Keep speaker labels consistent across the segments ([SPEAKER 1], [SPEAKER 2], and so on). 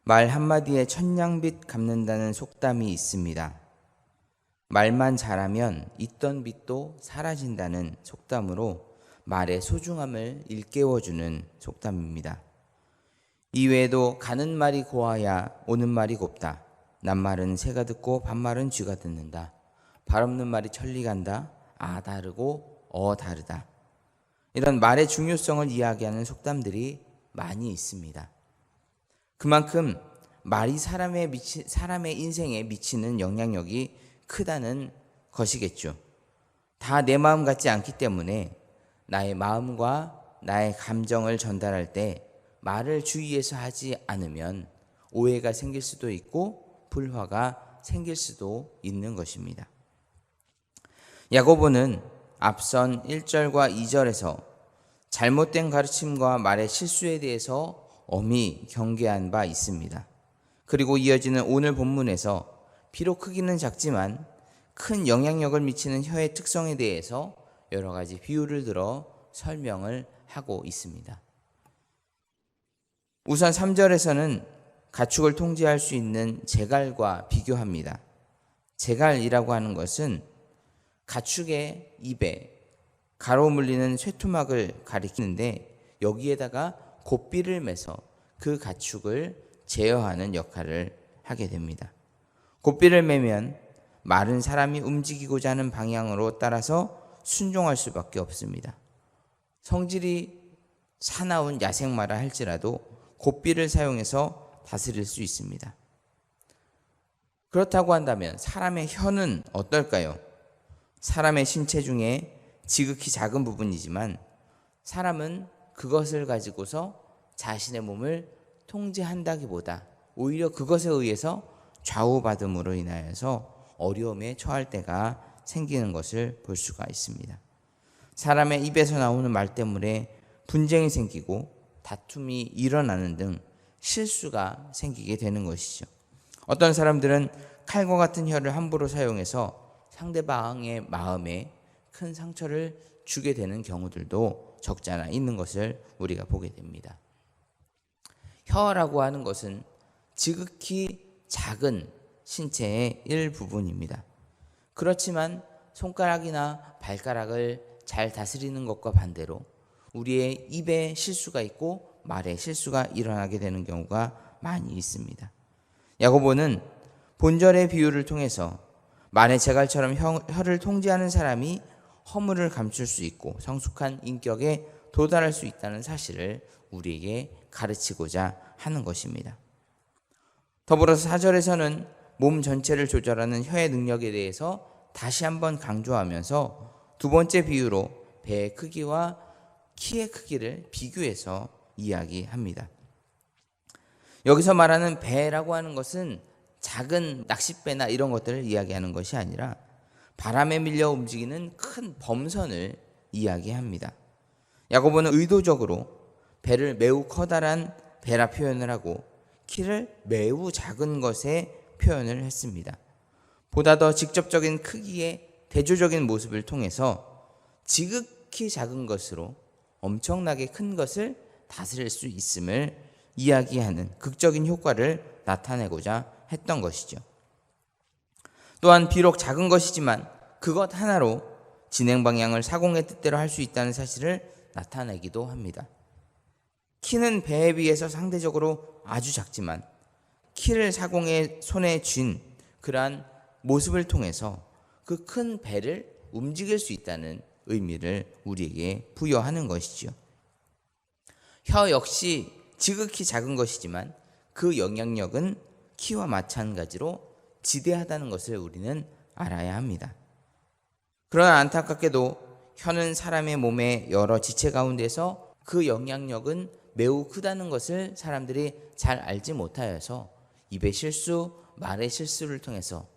[SPEAKER 1] 말 한마디에 천냥빚 갚는다는 속담이 있습니다. 말만 잘하면 있던 빚도 사라진다는 속담으로 말의 소중함을 일깨워주는 속담입니다. 이외에도 가는 말이 고와야 오는 말이 곱다. 낱말은 새가 듣고 반말은 쥐가 듣는다. 발 없는 말이 천리 간다. 아 다르고 다르다. 이런 말의 중요성을 이야기하는 속담들이 많이 있습니다. 그만큼 말이 사람의 인생에 미치는 영향력이 크다는 것이겠죠. 다 내 마음 같지 않기 때문에 나의 마음과 나의 감정을 전달할 때 말을 주의해서 하지 않으면 오해가 생길 수도 있고 불화가 생길 수도 있는 것입니다. 야고보는 앞선 1절과 2절에서 잘못된 가르침과 말의 실수에 대해서 엄히 경계한 바 있습니다. 그리고 이어지는 오늘 본문에서 비록 크기는 작지만 큰 영향력을 미치는 혀의 특성에 대해서 여러 가지 비유를 들어 설명을 하고 있습니다. 우선 3절에서는 가축을 통제할 수 있는 제갈과 비교합니다. 제갈이라고 하는 것은 가축의 입에 가로물리는 쇠투막을 가리키는데 여기에다가 곱비를 매서 그 가축을 제어하는 역할을 하게 됩니다. 곱비를 매면 말은 사람이 움직이고자 하는 방향으로 따라서 순종할 수밖에 없습니다. 성질이 사나운 야생마라 할지라도 곱비를 사용해서 다스릴 수 있습니다. 그렇다고 한다면 사람의 혀는 어떨까요? 사람의 신체 중에 지극히 작은 부분이지만 사람은 그것을 가지고서 자신의 몸을 통제한다기보다 오히려 그것에 의해서 좌우받음으로 인하여서 어려움에 처할 때가 생기는 것을 볼 수가 있습니다. 사람의 입에서 나오는 말 때문에 분쟁이 생기고 다툼이 일어나는 등 실수가 생기게 되는 것이죠. 어떤 사람들은 칼과 같은 혀를 함부로 사용해서 상대방의 마음에 큰 상처를 주게 되는 경우들도 적지 않아 있는 것을 우리가 보게 됩니다. 혀라고 하는 것은 지극히 작은 신체의 일부분입니다. 그렇지만 손가락이나 발가락을 잘 다스리는 것과 반대로 우리의 입에 실수가 있고 말에 실수가 일어나게 되는 경우가 많이 있습니다. 야고보는 본절의 비유를 통해서 말의 제갈처럼 혀를 통제하는 사람이 허물을 감출 수 있고 성숙한 인격에 도달할 수 있다는 사실을 우리에게 가르치고자 하는 것입니다. 더불어서 4절에서는 몸 전체를 조절하는 혀의 능력에 대해서 다시 한번 강조하면서 두 번째 비유로 배의 크기와 키의 크기를 비교해서 이야기합니다. 여기서 말하는 배라고 하는 것은 작은 낚싯배나 이런 것들을 이야기하는 것이 아니라 바람에 밀려 움직이는 큰 범선을 이야기합니다. 야고보는 의도적으로 배를 매우 커다란 배라 표현을 하고 키를 매우 작은 것에 표현을 했습니다. 보다 더 직접적인 크기의 대조적인 모습을 통해서 지극히 작은 것으로 엄청나게 큰 것을 다스릴 수 있음을 이야기하는 극적인 효과를 나타내고자 했던 것이죠. 또한 비록 작은 것이지만 그것 하나로 진행 방향을 사공의 뜻대로 할 수 있다는 사실을 나타내기도 합니다. 키는 배에 비해서 상대적으로 아주 작지만 키를 사공의 손에 쥔 그러한 모습을 통해서 그 큰 배를 움직일 수 있다는 의미를 우리에게 부여하는 것이죠. 혀 역시 지극히 작은 것이지만 그 영향력은 키와 마찬가지로 지대하다는 것을 우리는 알아야 합니다. 그러나 안타깝게도 혀는 사람의 몸의 여러 지체 가운데서 그 영향력은 매우 크다는 것을 사람들이 잘 알지 못하여서 입의 실수, 말의 실수를 통해서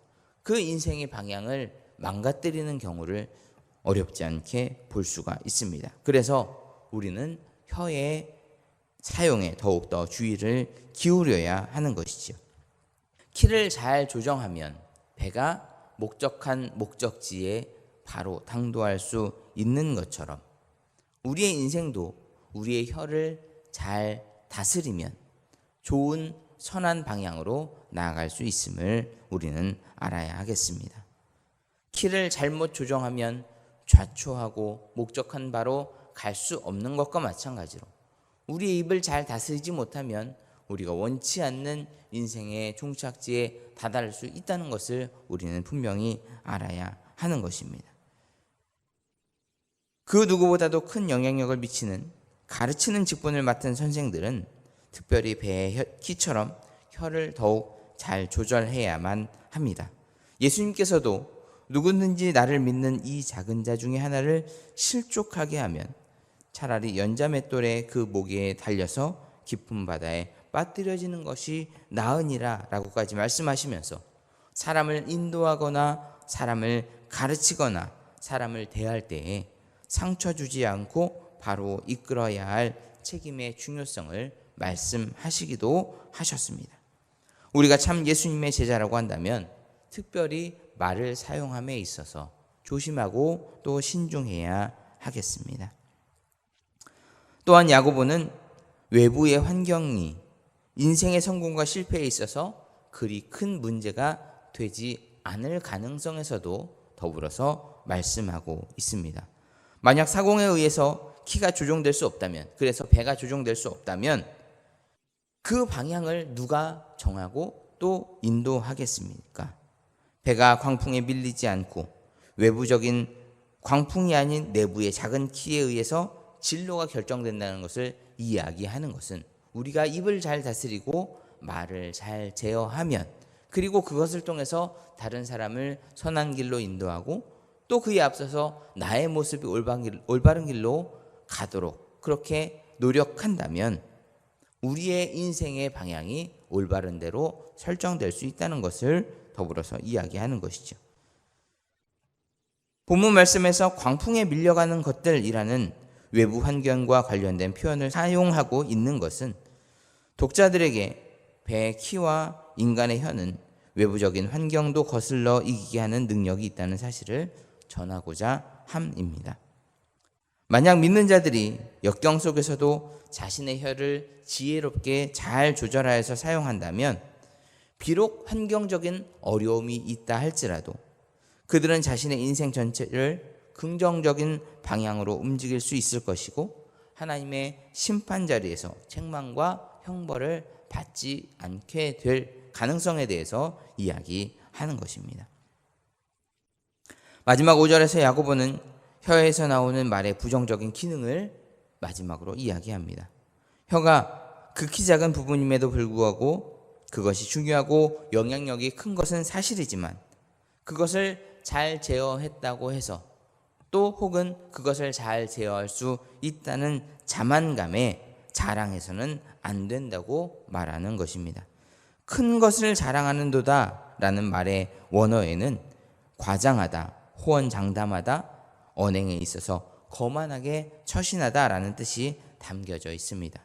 [SPEAKER 1] 그 인생의 방향을 망가뜨리는 경우를 어렵지 않게 볼 수가 있습니다. 그래서 우리는 혀의 사용에 더욱더 주의를 기울여야 하는 것이죠. 키를 잘 조정하면 배가 목적한 목적지에 바로 당도할 수 있는 것처럼 우리의 인생도 우리의 혀를 잘 다스리면 좋은 선한 방향으로 나아갈 수 있음을 우리는 알아야 하겠습니다. 키를 잘못 조정하면 좌초하고 목적한 바로 갈 수 없는 것과 마찬가지로 우리의 입을 잘 다스리지 못하면 우리가 원치 않는 인생의 종착지에 다다를 수 있다는 것을 우리는 분명히 알아야 하는 것입니다. 그 누구보다도 큰 영향력을 미치는 가르치는 직분을 맡은 선생들은 특별히 배의 키처럼 혀를 더욱 잘 조절해야만 합니다. 예수님께서도 누구든지 나를 믿는 이 작은 자 중에 하나를 실족하게 하면 차라리 연자맷돌에 그 목에 달려서 깊은 바다에 빠뜨려지는 것이 나으니라 라고까지 말씀하시면서 사람을 인도하거나 사람을 가르치거나 사람을 대할 때에 상처 주지 않고 바로 이끌어야 할 책임의 중요성을 말씀하시기도 하셨습니다. 우리가 참 예수님의 제자라고 한다면 특별히 말을 사용함에 있어서 조심하고 또 신중해야 하겠습니다. 또한 야고보는 외부의 환경이 인생의 성공과 실패에 있어서 그리 큰 문제가 되지 않을 가능성에서도 더불어서 말씀하고 있습니다. 만약 사공에 의해서 키가 조정될 수 없다면, 그래서 배가 조정될 수 없다면 그 방향을 누가 정하고 또 인도하겠습니까? 배가 광풍에 밀리지 않고 외부적인 광풍이 아닌 내부의 작은 키에 의해서 진로가 결정된다는 것을 이야기하는 것은 우리가 입을 잘 다스리고 말을 잘 제어하면 그리고 그것을 통해서 다른 사람을 선한 길로 인도하고 또 그에 앞서서 나의 모습이 올바른 길로 가도록 그렇게 노력한다면 우리의 인생의 방향이 올바른 대로 설정될 수 있다는 것을 더불어서 이야기하는 것이죠. 본문 말씀에서 광풍에 밀려가는 것들이라는 외부 환경과 관련된 표현을 사용하고 있는 것은 독자들에게 배의 키와 인간의 혀는 외부적인 환경도 거슬러 이기게 하는 능력이 있다는 사실을 전하고자 함입니다. 만약 믿는 자들이 역경 속에서도 자신의 혀를 지혜롭게 잘 조절하여서 사용한다면 비록 환경적인 어려움이 있다 할지라도 그들은 자신의 인생 전체를 긍정적인 방향으로 움직일 수 있을 것이고 하나님의 심판 자리에서 책망과 형벌을 받지 않게 될 가능성에 대해서 이야기하는 것입니다. 마지막 5절에서 야고보는 혀에서 나오는 말의 부정적인 기능을 마지막으로 이야기합니다. 혀가 극히 작은 부분임에도 불구하고 그것이 중요하고 영향력이 큰 것은 사실이지만 그것을 잘 제어했다고 해서 또 혹은 그것을 잘 제어할 수 있다는 자만감에 자랑해서는 안 된다고 말하는 것입니다. 큰 것을 자랑하는도다 라는 말의 원어에는 과장하다, 호언장담하다, 언행에 있어서 거만하게 처신하다 라는 뜻이 담겨져 있습니다.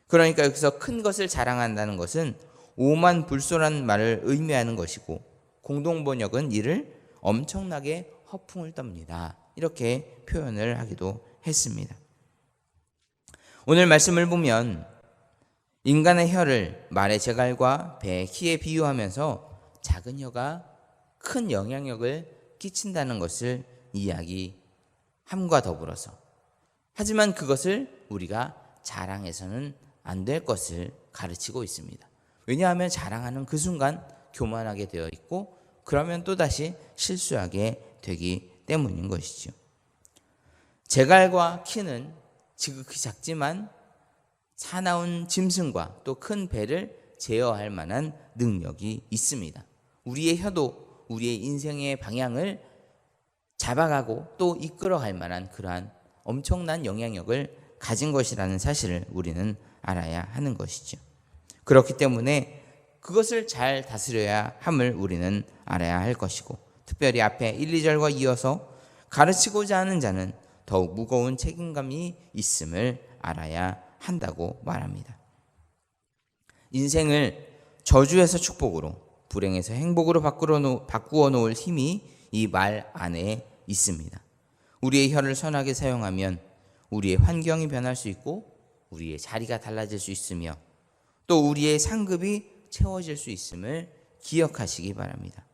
[SPEAKER 1] 그러니까 여기서 큰 것을 자랑한다는 것은 오만불손한 말을 의미하는 것이고 공동번역은 이를 엄청나게 허풍을 떱니다. 이렇게 표현을 하기도 했습니다. 오늘 말씀을 보면 인간의 혀를 말의 재갈과 배의 키에 비유하면서 작은 혀가 큰 영향력을 끼친다는 것을 이야기함과 더불어서 하지만 그것을 우리가 자랑해서는 안 될 것을 가르치고 있습니다. 왜냐하면 자랑하는 그 순간 교만하게 되어 있고 그러면 또다시 실수하게 되기 때문인 것이죠. 재갈과 키는 지극히 작지만 사나운 짐승과 또 큰 배를 제어할 만한 능력이 있습니다. 우리의 혀도 우리의 인생의 방향을 잡아가고 또 이끌어갈 만한 그러한 엄청난 영향력을 가진 것이라는 사실을 우리는 알아야 하는 것이죠. 그렇기 때문에 그것을 잘 다스려야 함을 우리는 알아야 할 것이고 특별히 앞에 1, 2절과 이어서 가르치고자 하는 자는 더욱 무거운 책임감이 있음을 알아야 한다고 말합니다. 인생을 저주에서 축복으로 불행에서 행복으로 바꾸어 놓을 힘이 이 말 안에 있습니다. 우리의 혀를 선하게 사용하면 우리의 환경이 변할 수 있고 우리의 자리가 달라질 수 있으며 또 우리의 상급이 채워질 수 있음을 기억하시기 바랍니다.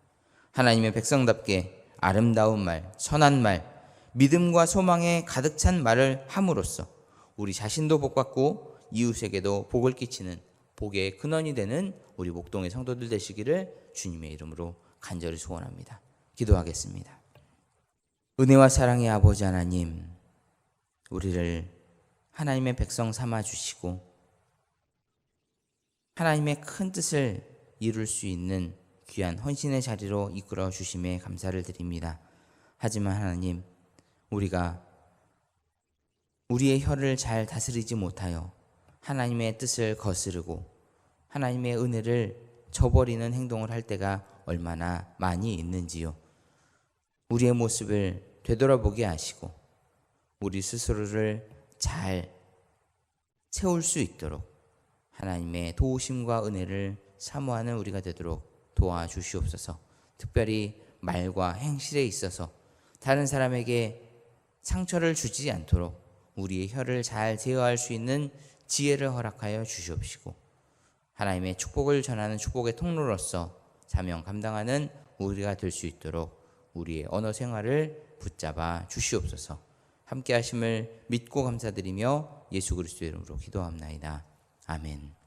[SPEAKER 1] 하나님의 백성답게 아름다운 말, 선한 말, 믿음과 소망에 가득 찬 말을 함으로써 우리 자신도 복받고 이웃에게도 복을 끼치는 복의 근원이 되는 우리 목동의 성도들 되시기를 주님의 이름으로 간절히 소원합니다. 기도하겠습니다. 은혜와 사랑의 아버지 하나님, 우리를 하나님의 백성 삼아 주시고 하나님의 큰 뜻을 이룰 수 있는 귀한 헌신의 자리로 이끌어 주심에 감사를 드립니다. 하지만 하나님, 우리가 우리의 혀를 잘 다스리지 못하여 하나님의 뜻을 거스르고 하나님의 은혜를 저버리는 행동을 할 때가 얼마나 많이 있는지요. 우리의 모습을 되돌아보게 하시고 우리 스스로를 잘 채울 수 있도록 하나님의 도우심과 은혜를 사모하는 우리가 되도록 도와주시옵소서. 특별히 말과 행실에 있어서 다른 사람에게 상처를 주지 않도록 우리의 혀를 잘 제어할 수 있는 지혜를 허락하여 주시옵시고 하나님의 축복을 전하는 축복의 통로로서 사명 감당하는 우리가 될 수 있도록 우리의 언어 생활을 붙잡아 주시옵소서. 함께 하심을 믿고 감사드리며 예수 그리스도의 이름으로 기도합나이다. 아멘.